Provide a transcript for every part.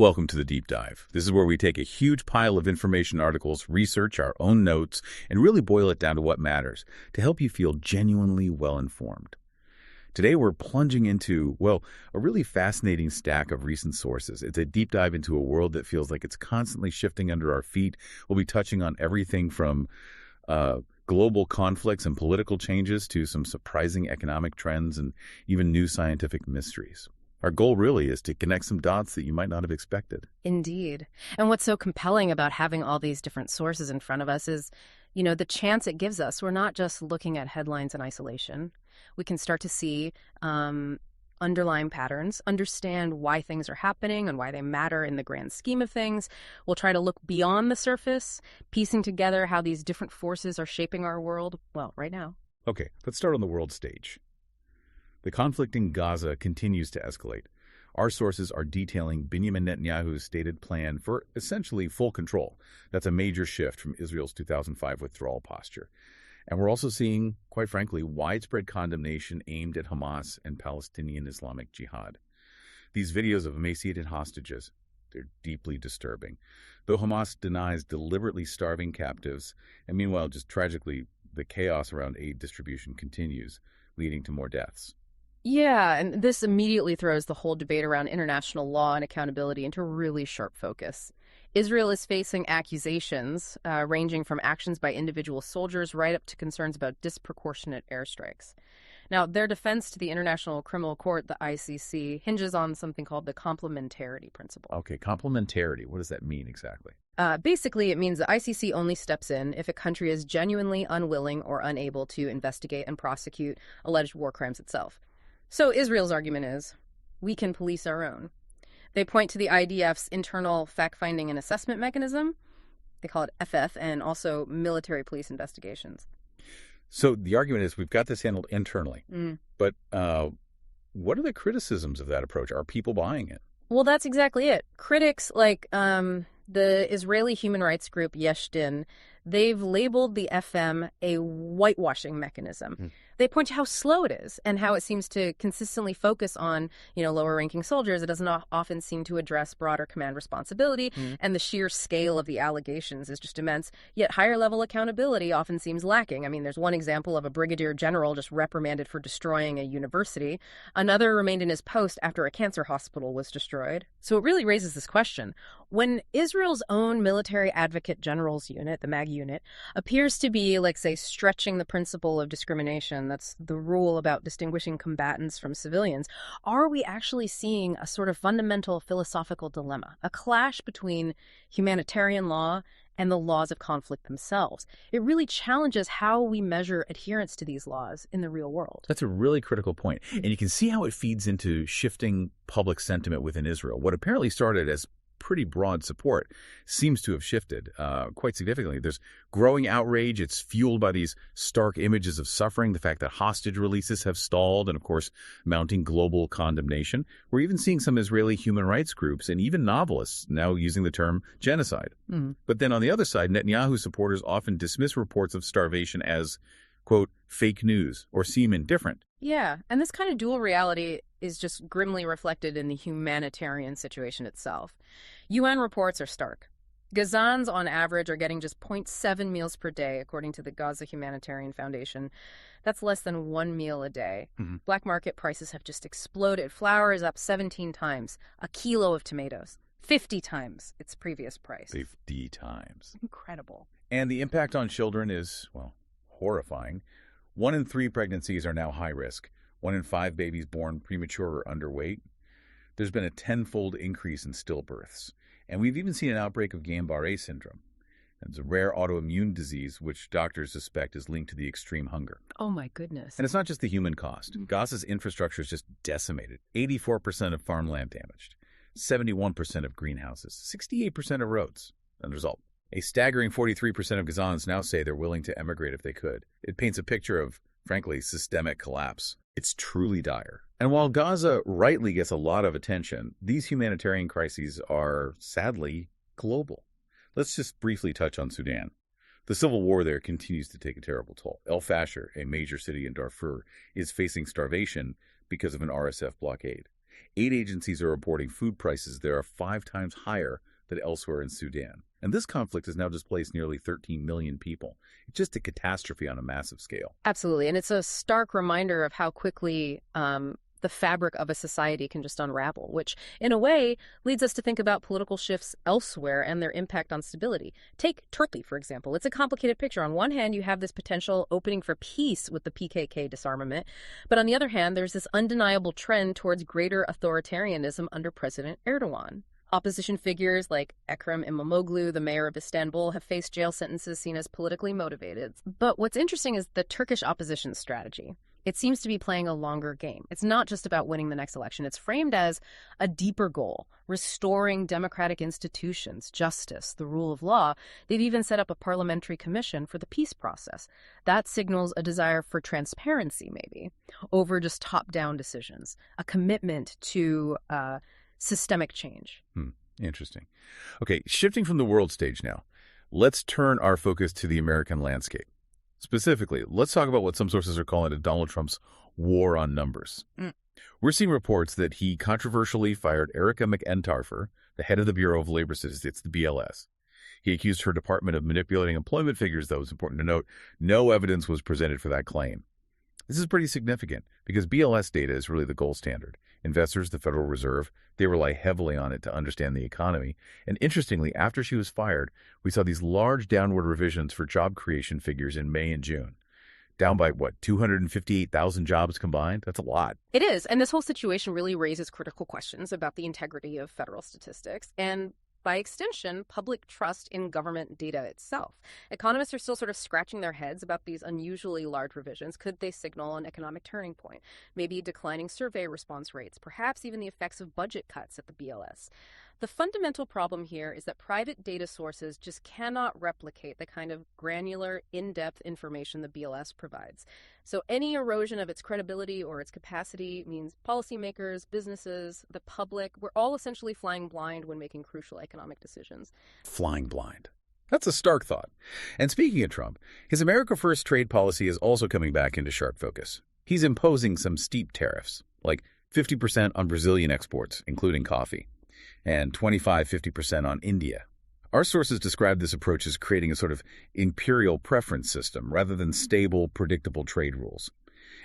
Welcome to the Deep Dive. This is where we take a huge pile of information articles, research our own notes, and really boil it down to what matters to help you feel genuinely well-informed. Today we're plunging into, a really fascinating stack of recent sources. It's a deep dive into a world that feels like it's constantly shifting under our feet. We'll be touching on everything from global conflicts and political changes to some surprising economic trends and even new scientific mysteries. Our goal really is to connect some dots that you might not have expected. Indeed. And what's so compelling about having all these different sources in front of us is, the chance it gives us. We're not just looking at headlines in isolation. We can start to see underlying patterns, understand why things are happening and why they matter in the grand scheme of things. We'll try to look beyond the surface, piecing together how these different forces are shaping our world, right now. Okay, let's start on the world stage. The conflict in Gaza continues to escalate. Our sources are detailing Benjamin Netanyahu's stated plan for essentially full control. That's a major shift from Israel's 2005 withdrawal posture. And we're also seeing, quite frankly, widespread condemnation aimed at Hamas and Palestinian Islamic Jihad. These videos of emaciated hostages, they're deeply disturbing. Though Hamas denies deliberately starving captives, and meanwhile, just tragically, the chaos around aid distribution continues, leading to more deaths. Yeah, and this immediately throws the whole debate around international law and accountability into really sharp focus. Israel is facing accusations ranging from actions by individual soldiers right up to concerns about disproportionate airstrikes. Now, their defense to the International Criminal Court, the ICC, hinges on something called the complementarity principle. Okay, complementarity. What does that mean exactly? Basically, it means the ICC only steps in if a country is genuinely unwilling or unable to investigate and prosecute alleged war crimes itself. So Israel's argument is, we can police our own. They point to the IDF's internal fact-finding and assessment mechanism. They call it FF, and also military police investigations. So the argument is we've got this handled internally. But what are the criticisms of that approach? Are people buying it? Well, that's exactly it. Critics like the Israeli human rights group Yesh Din, they've labeled the FM a whitewashing mechanism. They point to how slow it is and how it seems to consistently focus on, lower-ranking soldiers. It doesn't often seem to address broader command responsibility, and the sheer scale of the allegations is just immense. Yet higher-level accountability often seems lacking. I mean, there's one example of a brigadier general just reprimanded for destroying a university. Another remained in his post after a cancer hospital was destroyed. So it really raises this question. When Israel's own military advocate general's unit, the MAG unit, appears to be, stretching the principle of discrimination, that's the rule about distinguishing combatants from civilians, are we actually seeing a sort of fundamental philosophical dilemma, a clash between humanitarian law and the laws of conflict themselves? It really challenges how we measure adherence to these laws in the real world. That's a really critical point. And you can see how it feeds into shifting public sentiment within Israel. What apparently started as pretty broad support seems to have shifted quite significantly. There's growing outrage. It's fueled by these stark images of suffering, the fact that hostage releases have stalled, and of course, mounting global condemnation. We're even seeing some Israeli human rights groups and even novelists now using the term genocide. But then on the other side, Netanyahu supporters often dismiss reports of starvation as, quote, fake news or seem indifferent. Yeah, and this kind of dual reality is just grimly reflected in the humanitarian situation itself. UN reports are stark. Gazans, on average, are getting just 0.7 meals per day, according to the Gaza Humanitarian Foundation. That's less than 1 meal a day. Black market prices have just exploded. Flour is up 17 times. A kilo of tomatoes, 50 times its previous price. 50 times. Incredible. And the impact on children is, horrifying. 1 in 3 pregnancies are now high risk. 1 in 5 babies born premature or underweight. There's been a 10-fold increase in stillbirths. And we've even seen an outbreak of Guillain-Barré syndrome. It's a rare autoimmune disease which doctors suspect is linked to the extreme hunger. Oh, my goodness. And it's not just the human cost. Gaza's infrastructure is just decimated. 84% of farmland damaged. 71% of greenhouses. 68% of roads. And the result, a staggering 43% of Gazans now say they're willing to emigrate if they could. It paints a picture of, frankly, systemic collapse. It's truly dire. And while Gaza rightly gets a lot of attention, these humanitarian crises are, sadly, global. Let's just briefly touch on Sudan. The civil war there continues to take a terrible toll. El Fasher, a major city in Darfur, is facing starvation because of an RSF blockade. Aid agencies are reporting food prices there are 5 times higher than elsewhere in Sudan. And this conflict has now displaced nearly 13 million people. It's just a catastrophe on a massive scale. Absolutely. And it's a stark reminder of how quickly the fabric of a society can just unravel, which in a way leads us to think about political shifts elsewhere and their impact on stability. Take Turkey, for example. It's a complicated picture. On one hand, you have this potential opening for peace with the PKK disarmament. But on the other hand, there's this undeniable trend towards greater authoritarianism under President Erdogan. Opposition figures like Ekrem İmamoğlu, the mayor of Istanbul, have faced jail sentences seen as politically motivated. But what's interesting is the Turkish opposition strategy. It seems to be playing a longer game. It's not just about winning the next election. It's framed as a deeper goal, restoring democratic institutions, justice, the rule of law. They've even set up a parliamentary commission for the peace process. That signals a desire for transparency, maybe, over just top-down decisions, a commitment to systemic change. Interesting. Okay, shifting from the world stage now, let's turn our focus to the American landscape. Specifically, let's talk about what some sources are calling Donald Trump's war on numbers. We're seeing reports that he controversially fired Erica McEntarfer, the head of the Bureau of Labor Statistics, the BLS. He accused her department of manipulating employment figures, though it's important to note no evidence was presented for that claim. This is pretty significant because BLS data is really the gold standard. Investors, the Federal Reserve, they rely heavily on it to understand the economy. And interestingly, after she was fired, we saw these large downward revisions for job creation figures in May and June. Down by, 258,000 jobs combined? That's a lot. It is. And this whole situation really raises critical questions about the integrity of federal statistics and, by extension, public trust in government data itself. Economists are still sort of scratching their heads about these unusually large revisions. Could they signal an economic turning point? Maybe declining survey response rates, perhaps even the effects of budget cuts at the BLS. The fundamental problem here is that private data sources just cannot replicate the kind of granular, in-depth information the BLS provides. So any erosion of its credibility or its capacity means policymakers, businesses, the public, we're all essentially flying blind when making crucial economic decisions. Flying blind. That's a stark thought. And speaking of Trump, his America First trade policy is also coming back into sharp focus. He's imposing some steep tariffs, like 50% on Brazilian exports, including coffee, and 25-50% on India. Our sources describe this approach as creating a sort of imperial preference system rather than stable, predictable trade rules.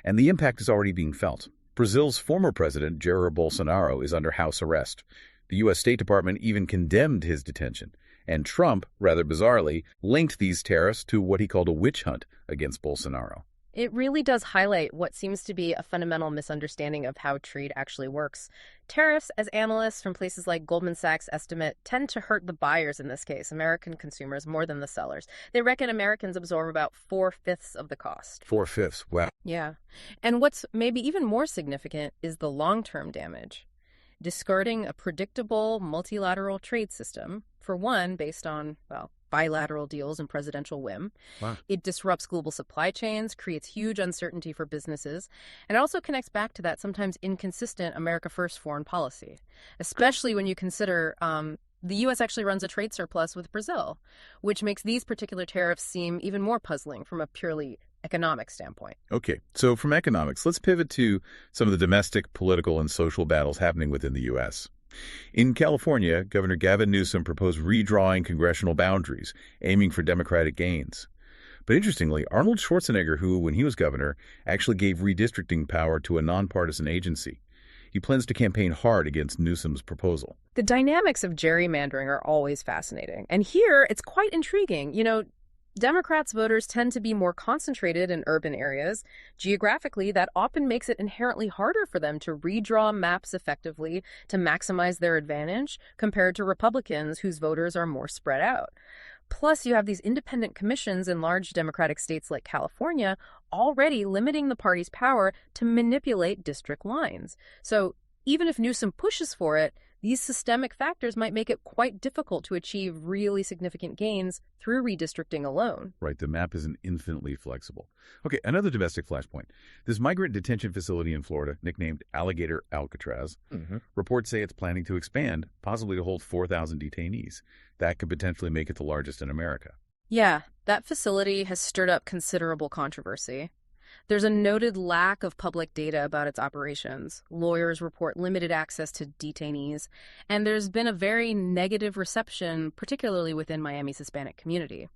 And the impact is already being felt. Brazil's former president, Jair Bolsonaro, is under house arrest. The U.S. State Department even condemned his detention. And Trump, rather bizarrely, linked these tariffs to what he called a witch hunt against Bolsonaro. It really does highlight what seems to be a fundamental misunderstanding of how trade actually works. Tariffs, as analysts from places like Goldman Sachs estimate, tend to hurt the buyers in this case, American consumers, more than the sellers. They reckon Americans absorb about 4/5 of the cost. 4/5, wow. Yeah. And what's maybe even more significant is the long-term damage. Discarding a predictable multilateral trade system, for one, based on, bilateral deals and presidential whim. Wow. It disrupts global supply chains, creates huge uncertainty for businesses, and it also connects back to that sometimes inconsistent America First foreign policy, especially when you consider the U.S. actually runs a trade surplus with Brazil, which makes these particular tariffs seem even more puzzling from a purely economic standpoint. Okay, so from economics, let's pivot to some of the domestic, political, and social battles happening within the U.S. In California, Governor Gavin Newsom proposed redrawing congressional boundaries, aiming for Democratic gains. But interestingly, Arnold Schwarzenegger, who, when he was governor, actually gave redistricting power to a nonpartisan agency. He plans to campaign hard against Newsom's proposal. The dynamics of gerrymandering are always fascinating. And here, it's quite intriguing. Democrats' voters tend to be more concentrated in urban areas. Geographically, that often makes it inherently harder for them to redraw maps effectively to maximize their advantage compared to Republicans whose voters are more spread out. Plus, you have these independent commissions in large Democratic states like California already limiting the party's power to manipulate district lines. So even if Newsom pushes for it, these systemic factors might make it quite difficult to achieve really significant gains through redistricting alone. Right, the map isn't infinitely flexible. Okay, another domestic flashpoint. This migrant detention facility in Florida, nicknamed Alligator Alcatraz, reports say it's planning to expand, possibly to hold 4,000 detainees. That could potentially make it the largest in America. Yeah, that facility has stirred up considerable controversy. There's a noted lack of public data about its operations. Lawyers report limited access to detainees, and there's been a very negative reception, particularly within Miami's Hispanic community.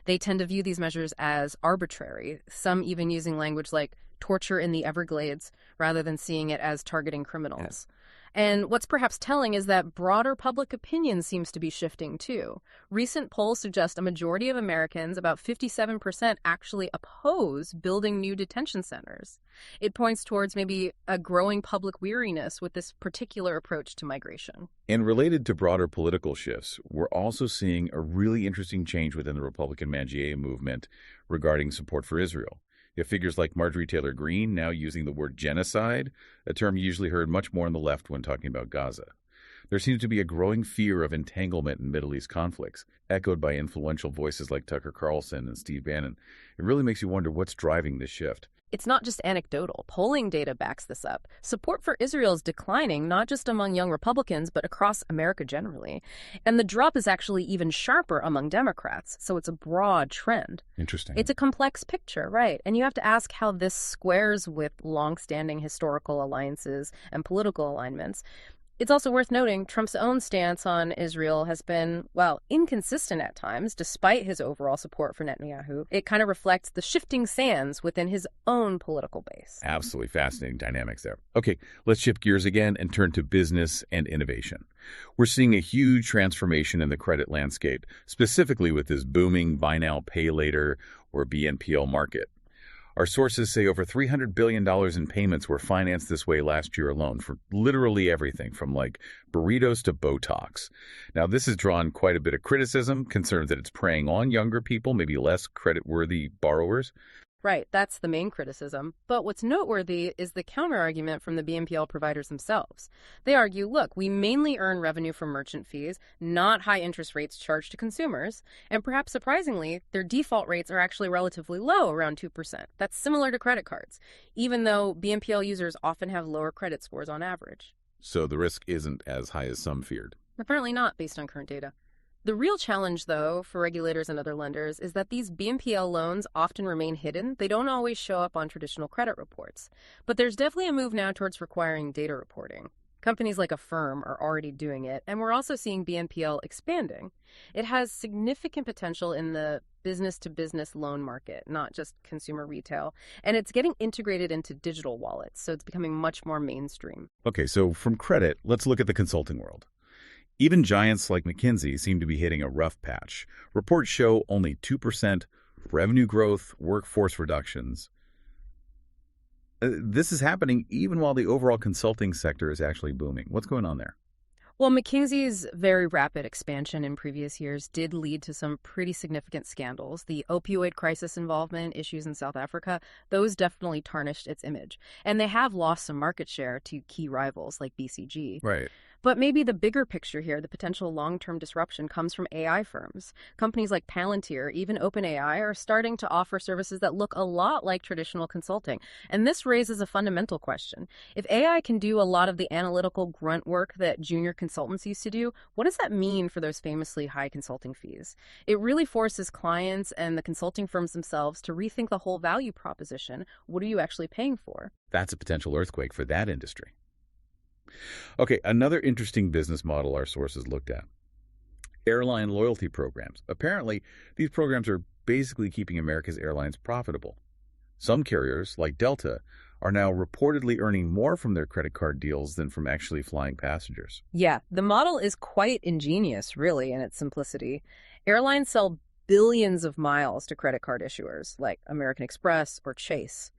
They tend to view these measures as arbitrary, some even using language like torture in the Everglades rather than seeing it as targeting criminals. And what's perhaps telling is that broader public opinion seems to be shifting too. Recent polls suggest a majority of Americans, about 57%, actually oppose building new detention centers. It points towards maybe a growing public weariness with this particular approach to migration. And related to broader political shifts, we're also seeing a really interesting change within the Republican Mangiea movement regarding support for Israel. You have figures like Marjorie Taylor Greene now using the word genocide, a term usually heard much more on the left when talking about Gaza. There seems to be a growing fear of entanglement in Middle East conflicts, echoed by influential voices like Tucker Carlson and Steve Bannon. It really makes you wonder what's driving this shift. It's not just anecdotal. Polling data backs this up. Support for Israel is declining, not just among young Republicans, but across America generally. And the drop is actually even sharper among Democrats, so it's a broad trend. Interesting. It's a complex picture, right? And you have to ask how this squares with long-standing historical alliances and political alignments. It's also worth noting Trump's own stance on Israel has been, well, inconsistent at times, despite his overall support for Netanyahu. It kind of reflects the shifting sands within his own political base. Absolutely fascinating dynamics there. Okay, let's shift gears again and turn to business and innovation. We're seeing a huge transformation in the credit landscape, specifically with this booming buy now, pay later, or BNPL market. Our sources say over $300 billion in payments were financed this way last year alone for literally everything from like burritos to Botox. Now, this has drawn quite a bit of criticism, concerns that it's preying on younger people, maybe less credit-worthy borrowers. Right, that's the main criticism. But what's noteworthy is the counterargument from the BNPL providers themselves. They argue, look, we mainly earn revenue from merchant fees, not high interest rates charged to consumers. And perhaps surprisingly, their default rates are actually relatively low, around 2%. That's similar to credit cards, even though BNPL users often have lower credit scores on average. So the risk isn't as high as some feared. Apparently not, based on current data. The real challenge, though, for regulators and other lenders is that these BNPL loans often remain hidden. They don't always show up on traditional credit reports. But there's definitely a move now towards requiring data reporting. Companies like Affirm are already doing it, and we're also seeing BNPL expanding. It has significant potential in the business-to-business loan market, not just consumer retail, and it's getting integrated into digital wallets, so it's becoming much more mainstream. Okay, so from credit, let's look at the consulting world. Even giants like McKinsey seem to be hitting a rough patch. Reports show only 2% revenue growth, workforce reductions. This is happening even while the overall consulting sector is actually booming. What's going on there? Well, McKinsey's very rapid expansion in previous years did lead to some pretty significant scandals. The opioid crisis involvement, issues in South Africa, those definitely tarnished its image. And they have lost some market share to key rivals like BCG. Right. But maybe the bigger picture here, the potential long-term disruption, comes from AI firms. Companies like Palantir, even OpenAI, are starting to offer services that look a lot like traditional consulting. And this raises a fundamental question. If AI can do a lot of the analytical grunt work that junior consultants used to do, what does that mean for those famously high consulting fees? It really forces clients and the consulting firms themselves to rethink the whole value proposition. What are you actually paying for? That's a potential earthquake for that industry. Okay, another interesting business model our sources looked at. Airline loyalty programs. Apparently, these programs are basically keeping America's airlines profitable. Some carriers, like Delta, are now reportedly earning more from their credit card deals than from actually flying passengers. Yeah, the model is quite ingenious, really, in its simplicity. Airlines sell billions of miles to credit card issuers, like American Express or Chase.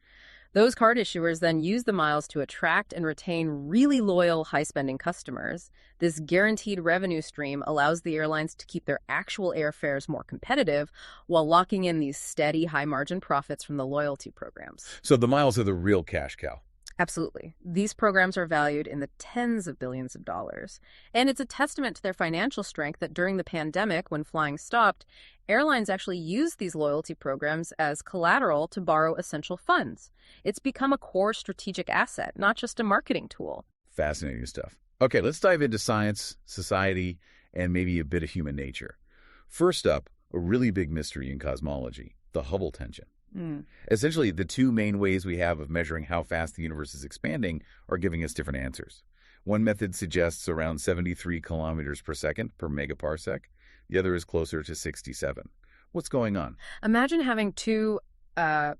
Those card issuers then use the miles to attract and retain really loyal, high-spending customers. This guaranteed revenue stream allows the airlines to keep their actual airfares more competitive while locking in these steady, high-margin profits from the loyalty programs. So the miles are the real cash cow. Absolutely. These programs are valued in the tens of billions of dollars. And it's a testament to their financial strength that during the pandemic, when flying stopped, airlines actually used these loyalty programs as collateral to borrow essential funds. It's become a core strategic asset, not just a marketing tool. Fascinating stuff. Okay, let's dive into science, society, and maybe a bit of human nature. First up, a really big mystery in cosmology, the Hubble tension. Mm. Essentially, the two main ways we have of measuring how fast the universe is expanding are giving us different answers. One method suggests around 73 kilometers per second per megaparsec. The other is closer to 67. What's going on? Imagine having two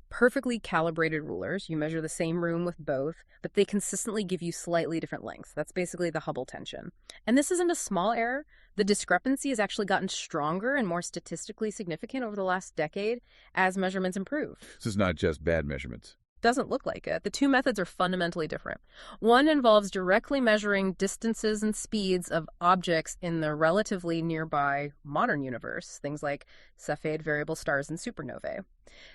perfectly calibrated rulers. You measure the same room with both, but they consistently give you slightly different lengths. That's basically the Hubble tension. And this isn't a small error. The discrepancy has actually gotten stronger and more statistically significant over the last decade as measurements improve. This is not just bad measurements. Doesn't look like it. The two methods are fundamentally different. One involves directly measuring distances and speeds of objects in the relatively nearby modern universe, things like Cepheid variable stars and supernovae.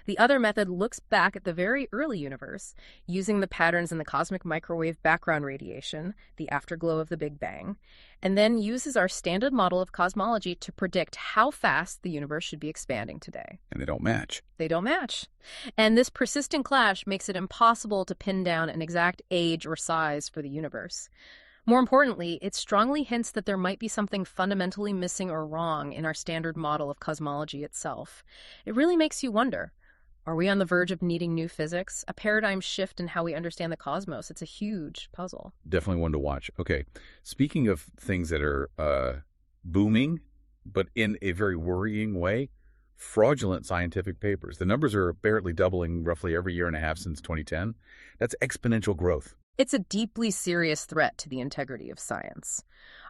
The other method looks back at the very early universe, using the patterns in the cosmic microwave background radiation, the afterglow of the Big Bang, and then uses our standard model of cosmology to predict how fast the universe should be expanding today. And they don't match. They don't match. And this persistent clash makes it impossible to pin down an exact age or size for the universe. More importantly, it strongly hints that there might be something fundamentally missing or wrong in our standard model of cosmology itself. It really makes you wonder, are we on the verge of needing new physics? A paradigm shift in how we understand the cosmos? It's a huge puzzle. Definitely one to watch. Okay, speaking of things that are booming, but in a very worrying way, fraudulent scientific papers. The numbers are apparently doubling roughly every year and a half since 2010. That's exponential growth. It's a deeply serious threat to the integrity of science.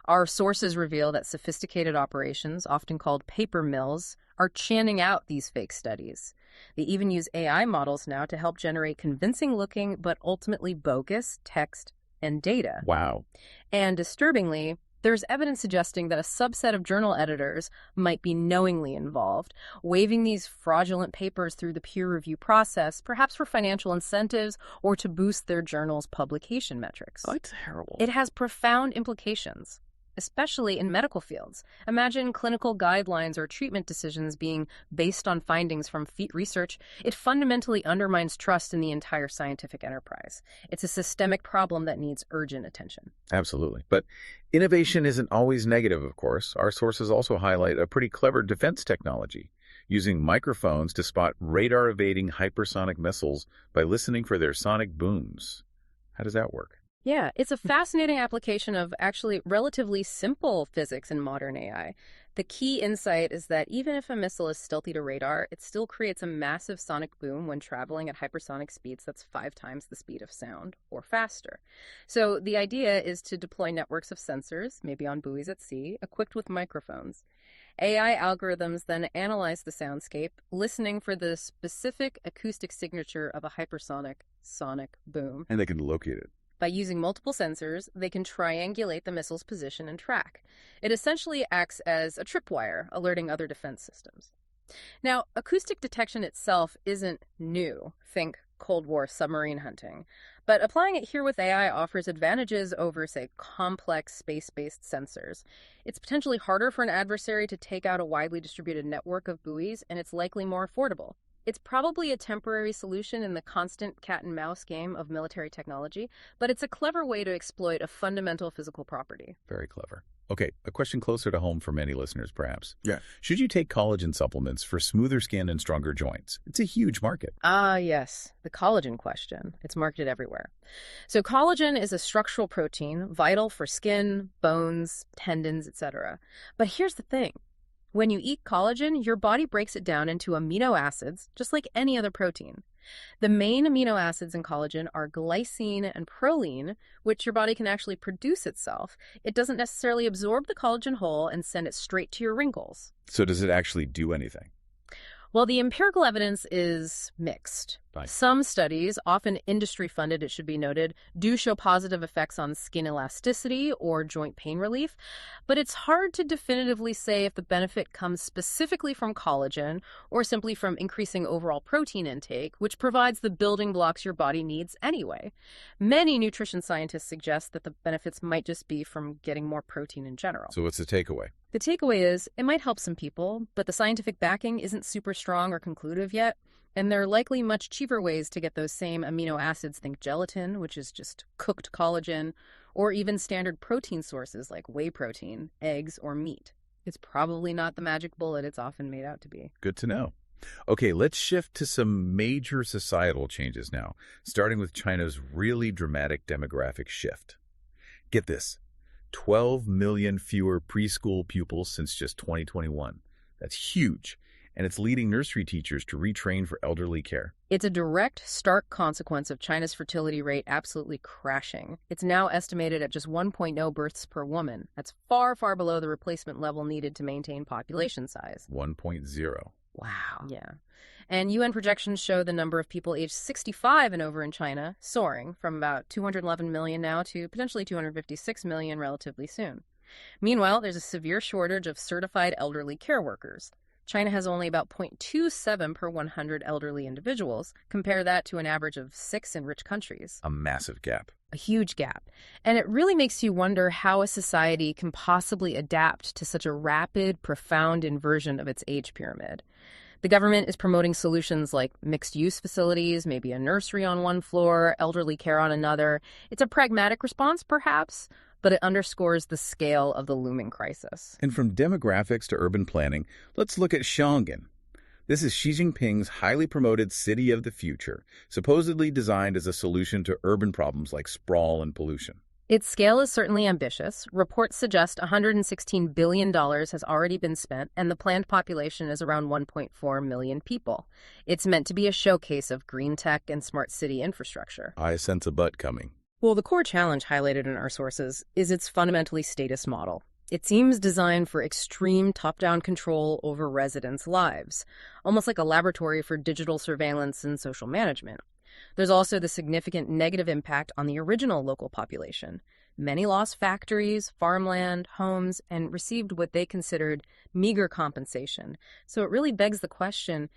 Our sources reveal that sophisticated operations, often called paper mills, are churning out these fake studies. They even use AI models now to help generate convincing-looking but ultimately bogus text and data. Wow. And disturbingly, there's evidence suggesting that a subset of journal editors might be knowingly involved, waving these fraudulent papers through the peer review process, perhaps for financial incentives or to boost their journal's publication metrics. Oh, it's terrible. It has profound implications, especially in medical fields. Imagine clinical guidelines or treatment decisions being based on findings from research. It fundamentally undermines trust in the entire scientific enterprise. It's a systemic problem that needs urgent attention. Absolutely. But innovation isn't always negative, of course. Our sources also highlight a pretty clever defense technology, using microphones to spot radar-evading hypersonic missiles by listening for their sonic booms. How does that work? Yeah, it's a fascinating application of actually relatively simple physics in modern AI. The key insight is that even if a missile is stealthy to radar, it still creates a massive sonic boom when traveling at hypersonic speeds that's 5 times the speed of sound, or faster. So the idea is to deploy networks of sensors, maybe on buoys at sea, equipped with microphones. AI algorithms then analyze the soundscape, listening for the specific acoustic signature of a hypersonic sonic boom. And they can locate it. By using multiple sensors, they can triangulate the missile's position and track. It essentially acts as a tripwire, alerting other defense systems. Now, acoustic detection itself isn't new. Think Cold War submarine hunting. But applying it here with AI offers advantages over, say, complex space-based sensors. It's potentially harder for an adversary to take out a widely distributed network of buoys, and it's likely more affordable. It's probably a temporary solution in the constant cat-and-mouse game of military technology, but it's a clever way to exploit a fundamental physical property. Very clever. Okay, a question closer to home for many listeners, perhaps. Yeah. Should you take collagen supplements for smoother skin and stronger joints? It's a huge market. Ah, yes, the collagen question. It's marketed everywhere. So collagen is a structural protein, vital for skin, bones, tendons, etc. But here's the thing. When you eat collagen, your body breaks it down into amino acids, just like any other protein. The main amino acids in collagen are glycine and proline, which your body can actually produce itself. It doesn't necessarily absorb the collagen whole and send it straight to your wrinkles. So does it actually do anything? Well, the empirical evidence is mixed. Right. Some studies, often industry-funded, it should be noted, do show positive effects on skin elasticity or joint pain relief, but it's hard to definitively say if the benefit comes specifically from collagen or simply from increasing overall protein intake, which provides the building blocks your body needs anyway. Many nutrition scientists suggest that the benefits might just be from getting more protein in general. So what's the takeaway? The takeaway is, it might help some people, but the scientific backing isn't super strong or conclusive yet, and there are likely much cheaper ways to get those same amino acids, think gelatin, which is just cooked collagen, or even standard protein sources like whey protein, eggs, or meat. It's probably not the magic bullet it's often made out to be. Good to know. Okay, let's shift to some major societal changes now, starting with China's really dramatic demographic shift. Get this, 12 million fewer preschool pupils since just 2021. That's huge, and it's leading nursery teachers to retrain for elderly care. It's a direct, stark consequence of China's fertility rate absolutely crashing. It's now estimated at just 1.0 births per woman. That's far, far below the replacement level needed to maintain population size. 1.0. Wow. Yeah. And UN projections show the number of people aged 65 and over in China soaring from about 211 million now to potentially 256 million relatively soon. Meanwhile, there's a severe shortage of certified elderly care workers. China has only about 0.27 per 100 elderly individuals. Compare that to an average of 6 in rich countries. A massive gap. A huge gap. And it really makes you wonder how a society can possibly adapt to such a rapid, profound inversion of its age pyramid. The government is promoting solutions like mixed-use facilities, maybe a nursery on one floor, elderly care on another. It's a pragmatic response, perhaps, but it underscores the scale of the looming crisis. And from demographics to urban planning, let's look at Xiang'an. This is Xi Jinping's highly promoted city of the future, supposedly designed as a solution to urban problems like sprawl and pollution. Its scale is certainly ambitious. Reports suggest $116 billion has already been spent, and the planned population is around 1.4 million people. It's meant to be a showcase of green tech and smart city infrastructure. I sense a but coming. Well, the core challenge highlighted in our sources is its fundamentally statist model. It seems designed for extreme top-down control over residents' lives, almost like a laboratory for digital surveillance and social management. There's also the significant negative impact on the original local population. Many lost factories, farmland, homes, and received what they considered meager compensation. So it really begs the question,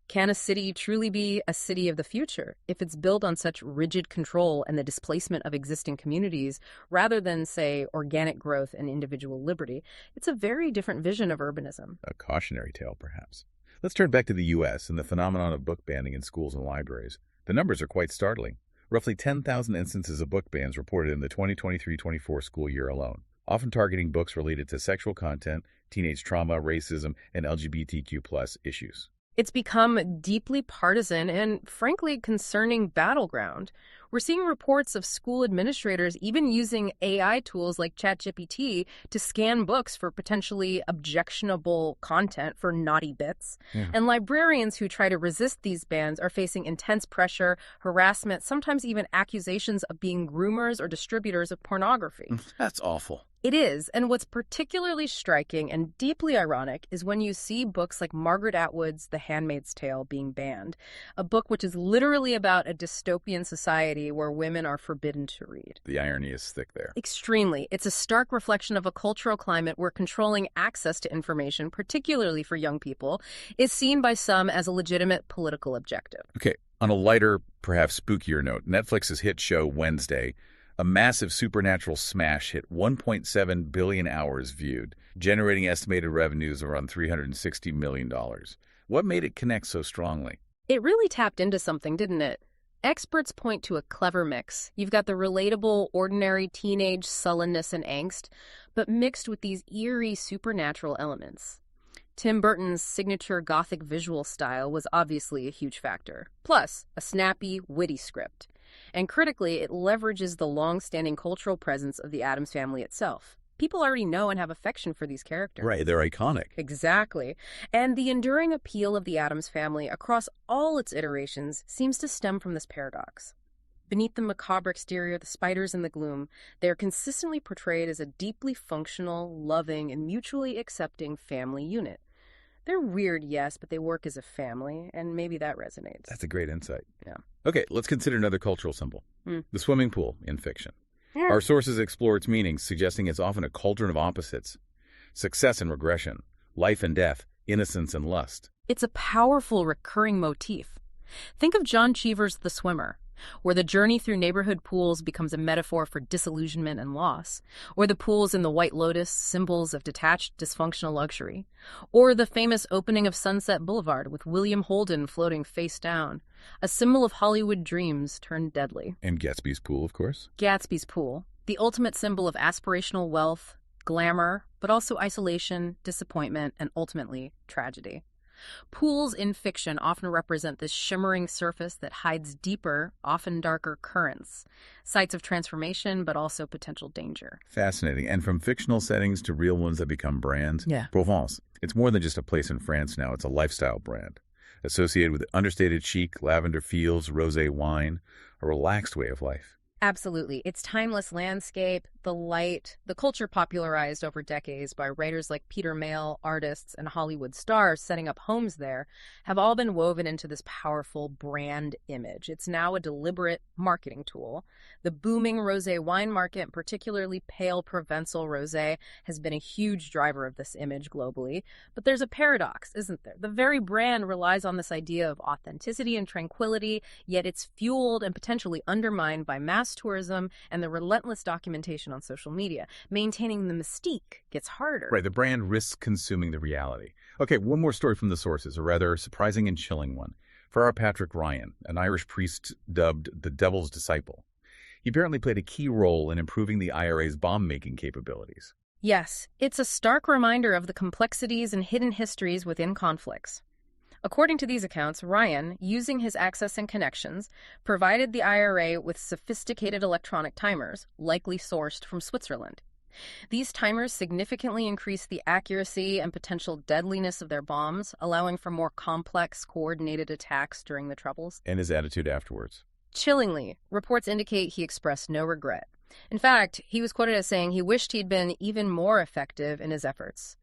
can a city truly be a city of the future if it's built on such rigid control and the displacement of existing communities rather than, say, organic growth and individual liberty? It's a very different vision of urbanism. A cautionary tale, perhaps. Let's turn back to the U.S. and the phenomenon of book banning in schools and libraries. The numbers are quite startling. Roughly 10,000 instances of book bans reported in the 2023-24 school year alone, often targeting books related to sexual content, teenage trauma, racism, and LGBTQ+ issues. It's become a deeply partisan and, frankly, concerning battleground. We're seeing reports of school administrators even using AI tools like ChatGPT to scan books for potentially objectionable content for naughty bits. Yeah. And librarians who try to resist these bans are facing intense pressure, harassment, sometimes even accusations of being groomers or distributors of pornography. That's awful. It is, and what's particularly striking and deeply ironic is when you see books like Margaret Atwood's The Handmaid's Tale being banned, a book which is literally about a dystopian society where women are forbidden to read. The irony is thick there. Extremely. It's a stark reflection of a cultural climate where controlling access to information, particularly for young people, is seen by some as a legitimate political objective. Okay, on a lighter, perhaps spookier note, Netflix's hit show Wednesday, a massive supernatural smash, hit 1.7 billion hours viewed, generating estimated revenues of around $360 million. What made it connect so strongly? It really tapped into something, didn't it? Experts point to a clever mix. You've got the relatable, ordinary teenage sullenness and angst, but mixed with these eerie supernatural elements. Tim Burton's signature Gothic visual style was obviously a huge factor. Plus, a snappy, witty script. And critically, it leverages the long-standing cultural presence of the Addams family itself. People already know and have affection for these characters. Right, they're iconic. Exactly. And the enduring appeal of the Addams family across all its iterations seems to stem from this paradox. Beneath the macabre exterior, the spiders in the gloom, they are consistently portrayed as a deeply functional, loving, and mutually accepting family unit. They're weird, yes, but they work as a family, and maybe that resonates. That's a great insight. Yeah. Okay, let's consider another cultural symbol. The swimming pool in fiction. Yeah. Our sources explore its meanings, suggesting it's often a cauldron of opposites. Success and regression, life and death, innocence and lust. It's a powerful recurring motif. Think of John Cheever's The Swimmer, where the journey through neighborhood pools becomes a metaphor for disillusionment and loss, or the pools in The White Lotus, symbols of detached, dysfunctional luxury, or the famous opening of Sunset Boulevard with William Holden floating face down, a symbol of Hollywood dreams turned deadly. And Gatsby's pool, of course. Gatsby's pool, the ultimate symbol of aspirational wealth, glamour, but also isolation, disappointment, and ultimately tragedy. Pools in fiction often represent this shimmering surface that hides deeper, often darker currents, sites of transformation, but also potential danger. Fascinating. And from fictional settings to real ones that become brands. Yeah. Provence. It's more than just a place in France now. It's a lifestyle brand. Associated with understated chic, lavender fields, rosé wine, a relaxed way of life. Absolutely. Its timeless landscape, the light, the culture popularized over decades by writers like Peter Mayle, artists, and Hollywood stars setting up homes there, have all been woven into this powerful brand image. It's now a deliberate marketing tool. The booming rosé wine market, particularly pale Provençal rosé, has been a huge driver of this image globally. But there's a paradox, isn't there? The very brand relies on this idea of authenticity and tranquility, yet it's fueled and potentially undermined by mass tourism and the relentless documentation on social media. Maintaining the mystique gets harder. Right, the brand risks consuming the reality. Okay, one more story from the sources, a rather surprising and chilling one. For our Patrick Ryan, an Irish priest dubbed the Devil's Disciple. He apparently played a key role in improving the IRA's bomb-making capabilities. Yes, it's a stark reminder of the complexities and hidden histories within conflicts. According to these accounts, Ryan, using his access and connections, provided the IRA with sophisticated electronic timers, likely sourced from Switzerland. These timers significantly increased the accuracy and potential deadliness of their bombs, allowing for more complex, coordinated attacks during the Troubles. And his attitude afterwards. Chillingly, reports indicate he expressed no regret. In fact, he was quoted as saying he wished he'd been even more effective in his efforts.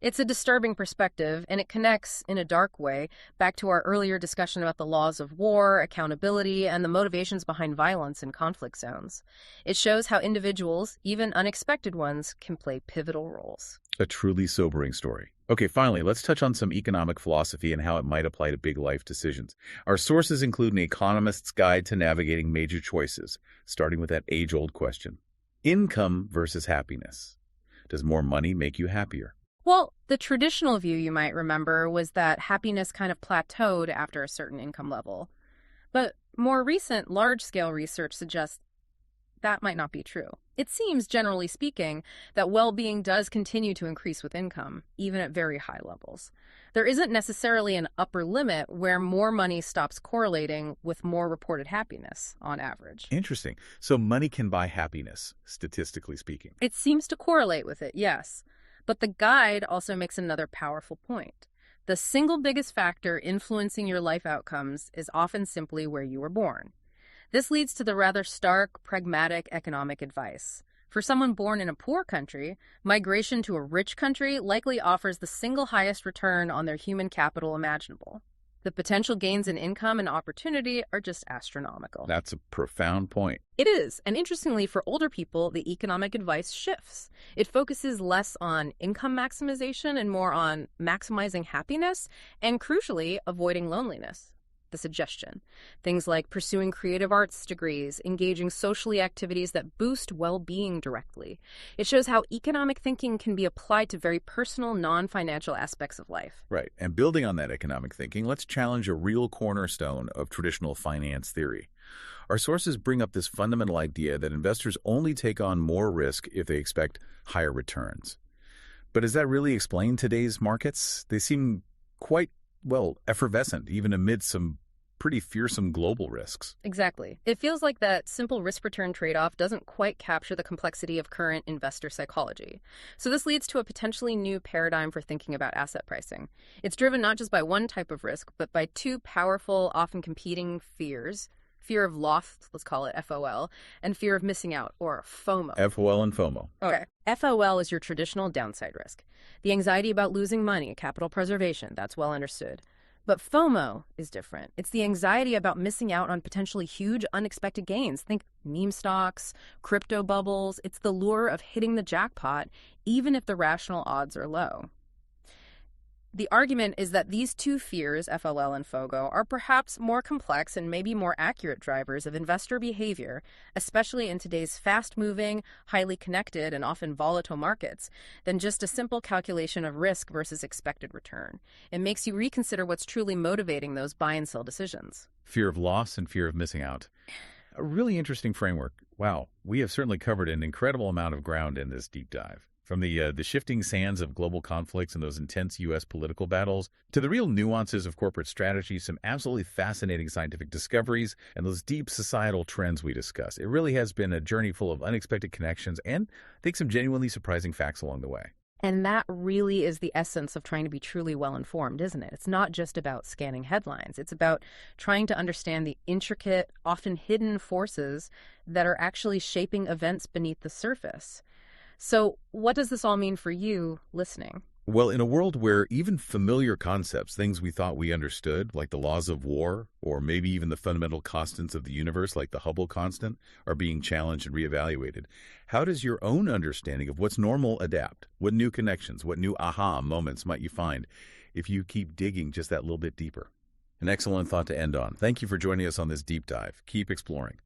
It's a disturbing perspective, and it connects, in a dark way, back to our earlier discussion about the laws of war, accountability, and the motivations behind violence in conflict zones. It shows how individuals, even unexpected ones, can play pivotal roles. A truly sobering story. Okay, finally, let's touch on some economic philosophy and how it might apply to big life decisions. Our sources include an economist's guide to navigating major choices, starting with that age-old question. Income versus happiness. Does more money make you happier? Well, the traditional view, you might remember, was that happiness kind of plateaued after a certain income level. But more recent large-scale research suggests that might not be true. It seems, generally speaking, that well-being does continue to increase with income, even at very high levels. There isn't necessarily an upper limit where more money stops correlating with more reported happiness, on average. Interesting. So money can buy happiness, statistically speaking. It seems to correlate with it, yes. But the guide also makes another powerful point. The single biggest factor influencing your life outcomes is often simply where you were born. This leads to the rather stark, pragmatic economic advice. For someone born in a poor country, migration to a rich country likely offers the single highest return on their human capital imaginable. The potential gains in income and opportunity are just astronomical. That's a profound point. It is. And interestingly, for older people, the economic advice shifts. It focuses less on income maximization and more on maximizing happiness and, crucially, avoiding loneliness. The suggestion. Things like pursuing creative arts degrees, engaging socially activities that boost well-being directly. It shows how economic thinking can be applied to very personal, non-financial aspects of life. Right. And building on that economic thinking, let's challenge a real cornerstone of traditional finance theory. Our sources bring up this fundamental idea that investors only take on more risk if they expect higher returns. But does that really explain today's markets? They seem quite, effervescent, even amid some pretty fearsome global risks. Exactly. It feels like that simple risk-return trade-off doesn't quite capture the complexity of current investor psychology. So this leads to a potentially new paradigm for thinking about asset pricing. It's driven not just by one type of risk, but by two powerful, often competing fears. Fear of loss, let's call it FOL, and fear of missing out, or FOMO. FOL and FOMO. Okay. FOL is your traditional downside risk. The anxiety about losing money, capital preservation, that's well understood. But FOMO is different. It's the anxiety about missing out on potentially huge unexpected gains. Think meme stocks, crypto bubbles. It's the lure of hitting the jackpot, even if the rational odds are low. The argument is that these two fears, FOL and FOGO, are perhaps more complex and maybe more accurate drivers of investor behavior, especially in today's fast-moving, highly connected, and often volatile markets, than just a simple calculation of risk versus expected return. It makes you reconsider what's truly motivating those buy and sell decisions. Fear of loss and fear of missing out. A really interesting framework. Wow, we have certainly covered an incredible amount of ground in this deep dive. From the shifting sands of global conflicts and those intense U.S. political battles to the real nuances of corporate strategy, some absolutely fascinating scientific discoveries, and those deep societal trends we discuss. It really has been a journey full of unexpected connections and, I think, some genuinely surprising facts along the way. And that really is the essence of trying to be truly well-informed, isn't it? It's not just about scanning headlines. It's about trying to understand the intricate, often hidden forces that are actually shaping events beneath the surface. So what does this all mean for you listening? Well, in a world where even familiar concepts, things we thought we understood, like the laws of war, or maybe even the fundamental constants of the universe, like the Hubble constant, are being challenged and reevaluated, how does your own understanding of what's normal adapt? What new connections, what new aha moments might you find if you keep digging just that little bit deeper? An excellent thought to end on. Thank you for joining us on this deep dive. Keep exploring.